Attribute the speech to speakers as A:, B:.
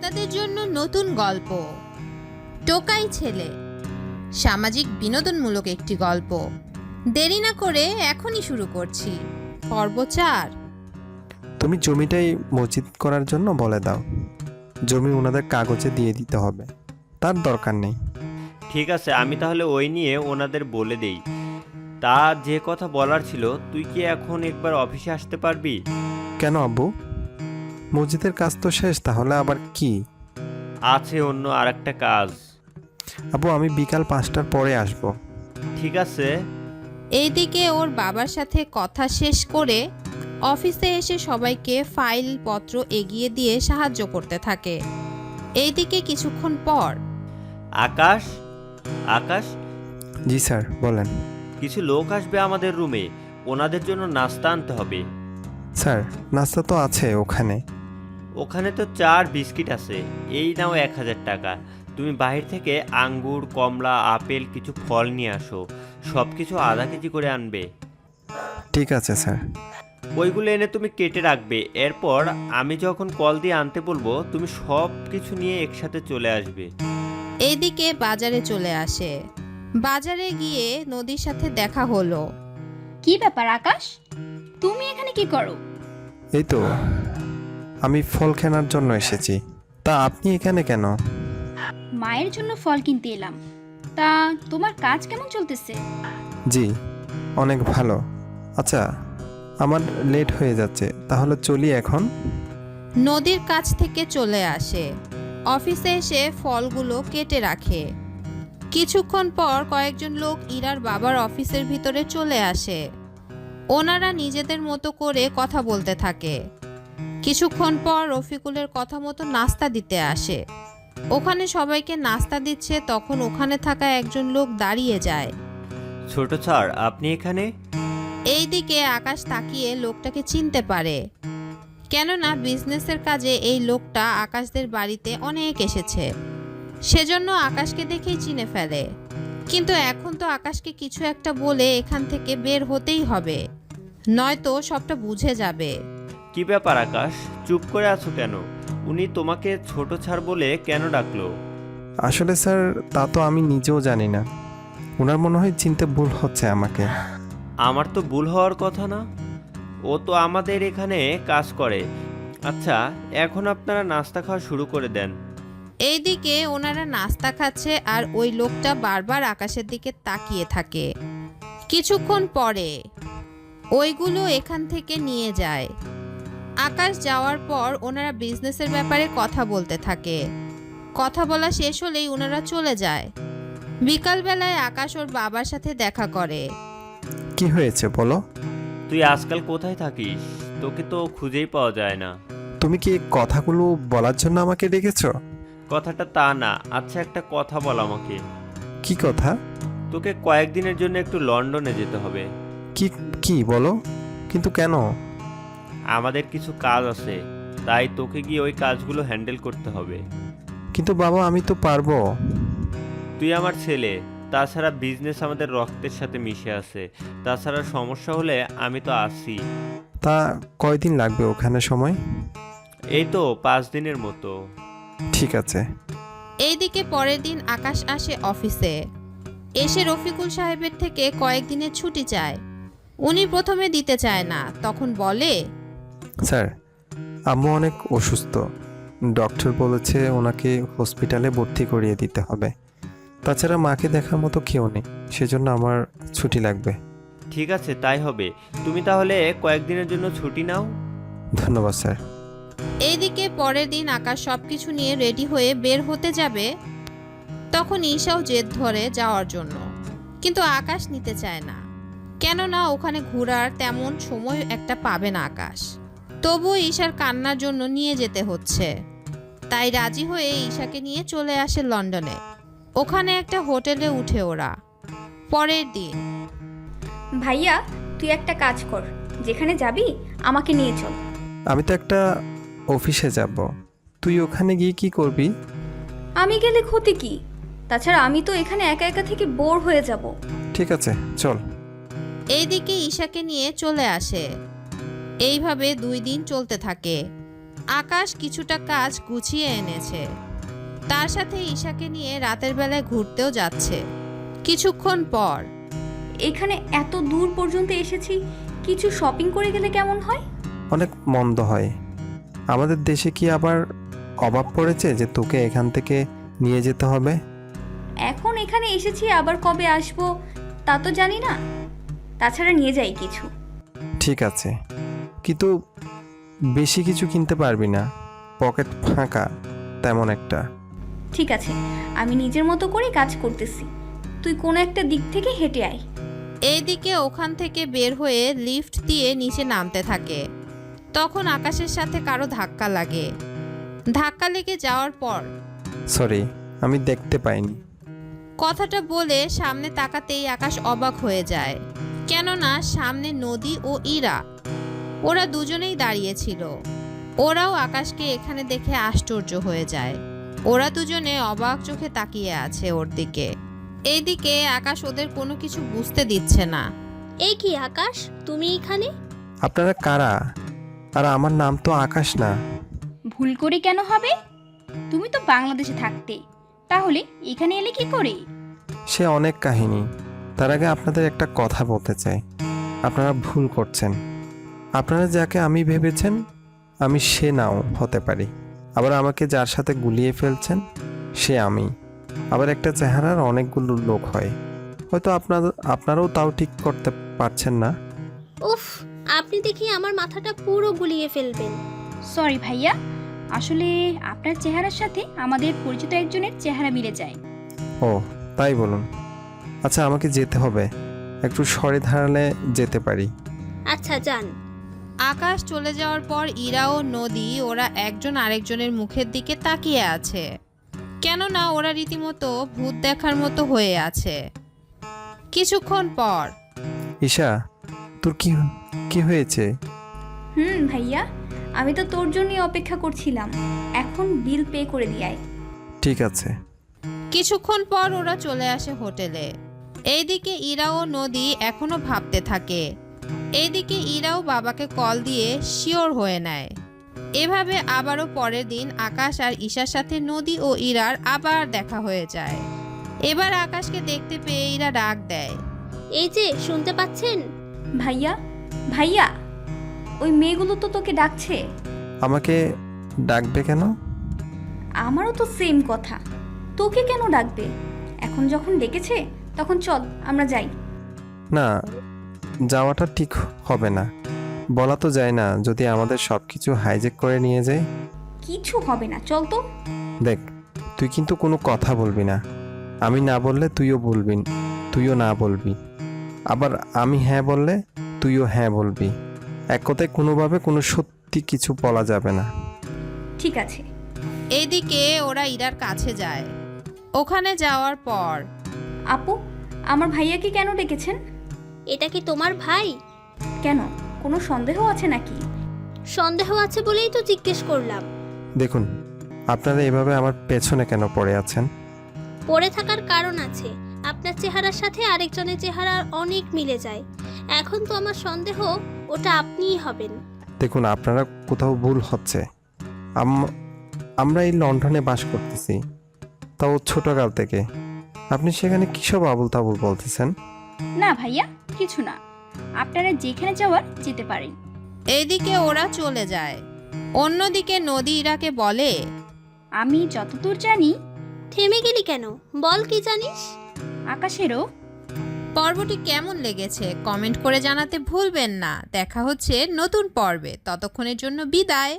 A: আপনাদের জন্য নতুন গল্প টোকাই ছেলে, সামাজিক বিনোদনমূলক একটি গল্প। দেরি না করে এখনই শুরু করছি। পর্ব 4।
B: তুমি জমিটাই মসজিদ করার জন্য বলে দাও। জমি ওনাদের কাগজে দিয়ে দিতে হবে, তার দরকার নেই।
C: ঠিক আছে, আমি তাহলে ওই নিয়ে ওনাদের বলে দেই। তা যে কথা বলার ছিল, তুই কি এখন একবার অফিসে আসতে পারবি?
B: কেন আব্বু? মসজিদের কাজ তো শেষ, তাহলে আবার কি?
C: আছে অন্য আরেকটা কাজ।
B: আব্বু, আমি বিকাল 5টার পরে আসব।
C: ঠিক আছে।
A: এইদিকে ওর বাবার সাথে কথা শেষ করে অফিসে এসে সবাইকে ফাইল পত্র এগিয়ে দিয়ে সাহায্য করতে থাকে। এইদিকে কিছুক্ষণ পর
C: আকাশ, আকাশ,
B: জি স্যার, বলেন।
C: কিছু লোক আসবে আমাদের রুমে, ওনাদের জন্য নাস্তা আনতে হবে।
B: স্যার, নাস্তা তো আছে ওখানে।
C: ওখানে তো 4 বিস্কিট আছে। এই নাও 1000 টাকা। তুমি বাহির থেকে আঙ্গুর, কমলা, আপেল, কিছু ফল নিয়ে আসো। সব কিছু আধা কেজি করে আনবে।
B: ঠিক আছে স্যার।
C: ওইগুলো এনে তুমি কেটে রাখবে। এরপর আমি যখন কল দিয়ে আনতে বলবো, তুমি সব কিছু নিয়ে একসাথে চলে আসবে।
A: এইদিকে বাজারে চলে আসে। বাজারে গিয়ে নদীর সাথে দেখা হলো।
D: কি ব্যাপার আকাশ, তুমি এখানে কি করো?
B: এই তো, আমি ফল কেনার জন্য এসেছি। তা আপনি এখানে কেন?
D: মায়ের জন্য ফল কিনতে এলাম। তা তোমার কাজ কেমন চলতেছে?
B: জি, অনেক ভালো। আচ্ছা, আমার লেট হয়ে যাচ্ছে, তাহলে চলি এখন।
A: নদীর কাছ থেকে চলে আসে। অফিসে এসে ফলগুলো কেটে রাখে। কিছুক্ষণ পর কয়েকজন লোক ইরার বাবার অফিসের ভিতরে চলে আসে। ওনারা নিজেদের মতো করে কথা বলতে থাকে। কিছুক্ষণ পর রফিকুলের কথা মতো নাস্তা দিতে আসে। ওখানে সবাইকে নাস্তা দিচ্ছে, তখন ওখানে থাকা একজন লোক দাঁড়িয়ে যায়।
C: ছোট স্যার, আপনি এখানে?
A: এইদিকে আকাশ তাকিয়ে লোকটাকে চিনতে পারে, কেননা বিজনেসের কাজে এই লোকটা আকাশদের বাড়িতে অনেক এসেছে। সেজন্য আকাশকে দেখেই চিনে ফেলে। কিন্তু এখন তো আকাশকে কিছু একটা বলে এখান থেকে বের হতেই হবে, নয়তো সবটা বুঝে যাবে।
C: কি ব্যাপার আকাশ, চুপ করে আছো কেন? উনি তোমাকে ছোট স্যার বলে কেন ডাকলো?
B: আসলে স্যার, তা তো আমি নিজেও জানি না। ওনার মনে হয় চিনতে ভুল হচ্ছে আমাকে।
C: আমার তো ভুল হওয়ার কথা না। ও তো আমাদের এখানে কাজ করে। আচ্ছা, এখন আপনারা নাস্তা খাওয়া শুরু করে দেন।
A: এইদিকে ওনারা নাস্তা খাচ্ছে আর ওই লোকটা বারবার আকাশের দিকে তাকিয়ে থাকে। কিছুক্ষণ পরে ওইগুলো এখান থেকে নিয়ে যায়। আকাশ যাওয়ার পর ওনারা বিজনেসের ব্যাপারে কথা বলতে থাকে। কথা বলা শেষ হলেই ওনারা চলে যায়। বিকালবেলায় আকাশ ওর বাবার সাথে দেখা করে।
B: কি হয়েছে বলো?
C: তুই আজকাল কোথায় থাকিস? তোকে তো খুঁজেই পাওয়া যায় না।
B: তুমি কি এই কথাগুলো বলার জন্য আমাকে ডেকেছো?
C: কথাটা তা না। আচ্ছা, একটা কথা বল আমাকে।
B: কি কথা?
C: তোকে কয়েকদিনের জন্য একটু লন্ডনে যেতে হবে।
B: কি কি বলো? কিন্তু কেন?
C: আমাদের কিছু কাজ আছে, তাই তোকে গিয়ে ওই কাজগুলো হ্যান্ডেল করতে হবে।
B: কিন্তু বাবা, আমি তো পারবো।
C: তুই আমার ছেলে, তাছাড়া বিজনেস আমাদের রক্তের সাথে মিশে আছে। তাছাড়া সমস্যা হলে আমি তো আছি।
B: তা কয়দিন লাগবে ওখানে সময়?
C: এই তো 5 দিনের মতো।
B: ঠিক আছে।
A: এইদিকে পরের দিন আকাশ আসে অফিসে। এসে রফিকুল সাহেবের থেকে কয়েকদিনের ছুটি চায়। উনি প্রথমে দিতে চায় না, তখন বলে,
B: স্যার, আম্মু অনেক অসুস্থ। ডক্টর বলেছে ওনাকে হসপিটালে ভর্তি করিয়ে দিতে হবে। তাছাড়া মাকে দেখার মতো কেউ নেই, সেজন্য আমার ছুটি লাগবে।
C: ঠিক আছে, তাই হবে। তুমি তাহলে কয়েকদিনের জন্য ছুটি নাও।
B: ধন্যবাদ স্যার।
A: এইদিকে পরের দিন আকাশ সবকিছু নিয়ে রেডি হয়ে বের হতে যাবে, তখন ঈশাও জেদ ধরে যাওয়ার জন্য। কিন্তু আকাশ নিতে চায় না, কেননা ওখানে ঘোরার তেমন সময় একটা পাবে না আকাশ। তবুও ঈশার কান্নার জন্য নিয়ে যেতে হচ্ছে। তাই রাজি হয়ে ঈশাকে নিয়ে চলে আসে লন্ডনে। ওখানে একটা হোটেলে উঠে ওরা। পরের দিন
D: ভাইয়া, তুই একটা কাজ কর, যেখানে যাবি আমাকে নিয়ে চল।
B: আমি তো একটা অফিসে যাব, তুই ওখানে গিয়ে কি করবি?
D: আমি গেলে ক্ষতি কি? তাছাড়া আমি তো এখানে একা একা থেকে বোর হয়ে যাব।
B: ঠিক আছে, চল।
A: এইদিকে ঈশাকে নিয়ে চলে আসে। এইভাবে 2 দিন চলতে থাকে। আকাশ কিছুটা কাজ গুছিয়ে এনেছে। তার সাথে ঈশাকে নিয়ে রাতের বেলায় ঘুরতেও যাচ্ছে। কিছুক্ষণ পর
D: এখানে এত দূর পর্যন্ত এসেছি, কিছু শপিং করে গেলে কেমন হয়?
B: অনেক মন্দ হয়। আমাদের দেশে কি আবার অভাব পড়েছে যে তোকে এখান থেকে নিয়ে যেতে হবে?
D: এখন এখানে এসেছি, আবার কবে আসবো তা তো জানি না। তাছাড়া নিয়ে যাই কিছু।
B: ঠিক আছে, কিন্তু বেশি কিছু কিনতে পারবি না, পকেট ফাঁকা তেমন একটা।
D: ঠিক আছে, আমি নিজের মতো করে কাজ করতেছি, তুই কোনো একটা দিক থেকে হেঁটে আয়।
A: এইদিকে ওখান থেকে বের হয়ে লিফট দিয়ে নিচে নামতে থাকে। তখন আকাশের সাথে কারো ধাক্কা লাগে। ধাক্কা লেগে যাওয়ার পর
B: সরি, আমি দেখতে পাইনি।
A: কথাটা বলে সামনে তাকাতেই আকাশ অবাক হয়ে যায়, কেননা সামনে নদী ও ইরা, ওরা দুজনেই দাঁড়িয়েছিল। ওরাও আকাশকে এখানে দেখে আশ্চর্য হয়ে যায়। ওরা দুজনে অবাক চোখে তাকিয়ে আছে ওর দিকে। এইদিকে আকাশ ওদের কোনো কিছু বুঝতে দিচ্ছে না।
E: এই কি আকাশ, তুমি এখানে?
B: আপনারা কারা? আর আমার নাম তো আকাশ না।
F: ভুল করে কেন হবে? তুমি তো বাংলাদেশে থাকতে, তাহলে এখানে এলে কি করে?
B: সে অনেক কাহিনী। তার আগে আপনাদের একটা কথা বলতে চাই। আপনারা ভুল করছেন। আপনারা যাকে আমি ভেবেছেন আমি সে নাও হতে পারি। আবার আমাকে যার সাথে গুলিয়ে ফেলছেন সে আমি। আবার একটা চেহারার অনেকগুলো লোক হয়, হয়তো আপনারাও তাও ঠিক করতে পারছেন না।
E: উফ, আপনি দেখি আমার মাথাটা পুরো গুলিয়ে ফেলবেন।
F: সরি ভাইয়া, আসলে আপনার চেহারার সাথে আমাদের পরিচিত একজনের চেহারা মিলে যায়।
B: ও তাই বলুন। আচ্ছা, আমাকে যেতে হবে, একটু সরে দাঁড়ালে যেতে পারি।
E: আচ্ছা যান।
A: আকাশ চলে যাওয়ার পর ইরা ও নদী ওরা একজন আরেকজনের মুখের দিকে তাকিয়ে আছে, কেননা ওরা রীতিমতো ভূত দেখার মতো হয়ে আছে। কিছুক্ষণ পর
B: ঈশা, তোর কি হয়েছে?
D: ভাইয়া, আমি তো তোর জন্যই অপেক্ষা করছিলাম। এখন বিল পে করে দিয়াই।
B: ঠিক আছে।
A: কিছুক্ষণ পর ওরা চলে আসে হোটেলে। এইদিকে ইরা ও নদী এখনো ভাবতে থাকে। এইদিকে ইরাও বাবাকে কল দিয়ে শিওর হয়ে নেয়। এভাবে আবারও পরের দিন আকাশ আর ঈশার সাথে নদী ও ইরার আবার দেখা হয়ে যায়। এবার আকাশকে দেখতে পেয়ে ইরা ডাক দেয়।
E: এই যে শুনতে পাচ্ছেন?
D: ভাইয়া, ভাইয়া, ওই মেয়েগুলো তো তোকে ডাকছে।
B: আমাকে ডাকবে কেন?
D: আমারও তো সেম কথা, তোকে কেন ডাকবে? এখন যখন ডেকেছে তখন চল আমরা যাই।
B: না, যাওয়াটা ঠিক হবে না। বলা তো যায় না যদি আমাদের সব কিছু হাইজ্যাক করে নিয়ে যায়।
D: কিছু হবে না, চল তো।
B: দেখ, তুই কিন্তু কোনো কথা বলবি না। আমি না বললে তুইও না বলবি। আবার আমি হ্যাঁ বললে তুইও হ্যাঁ বলবি। এক কথায় কোনোভাবে কোনো সত্যি কিছু বলা যাবে না।
D: ঠিক আছে।
A: এইদিকে ওরা ইরার কাছে যায়। ওখানে যাওয়ার পর
D: আপু, আমার ভাইয়াকে কেন ডেকেছেন?
E: এটা কি তোমার ভাই?
D: কেন, কোনো সন্দেহ আছে নাকি?
E: সন্দেহ আছে বলেই তো জিজ্ঞেস করলাম।
B: দেখুন, আপনারা এভাবে আমার পেছনে কেন পড়ে আছেন?
E: পড়ে থাকার কারণ আছে। আপনার চেহারার সাথে আরেকজনের চেহারা অনেক মিলে যায়। এখন তো আমার সন্দেহ ওটা আপনিই হবেন।
B: দেখুন, আপনারা কোথাও ভুল হচ্ছে। আমরা এই লন্ডনে বাস করতেছি, তাও ছোটকাল থেকে। আপনি সেখানে কিসব আবুল তাবুল বলতেছেন?
F: না ভাইয়া, কিছু না, আপনারা যেখানে যাওয়ার যেতে পারেন।
A: এইদিকে ওরা চলে যায়। অন্যদিকে নদী ইরাকে বলে,
F: আমি যতদূর জানি
E: থেমে গেলি কেন? বল কি জানিস।
F: আকাশেরও।
A: পর্বটি কেমন লেগেছে কমেন্ট করে জানাতে ভুলবেন না। দেখা হচ্ছে নতুন পর্বে, ততক্ষণের জন্য বিদায়।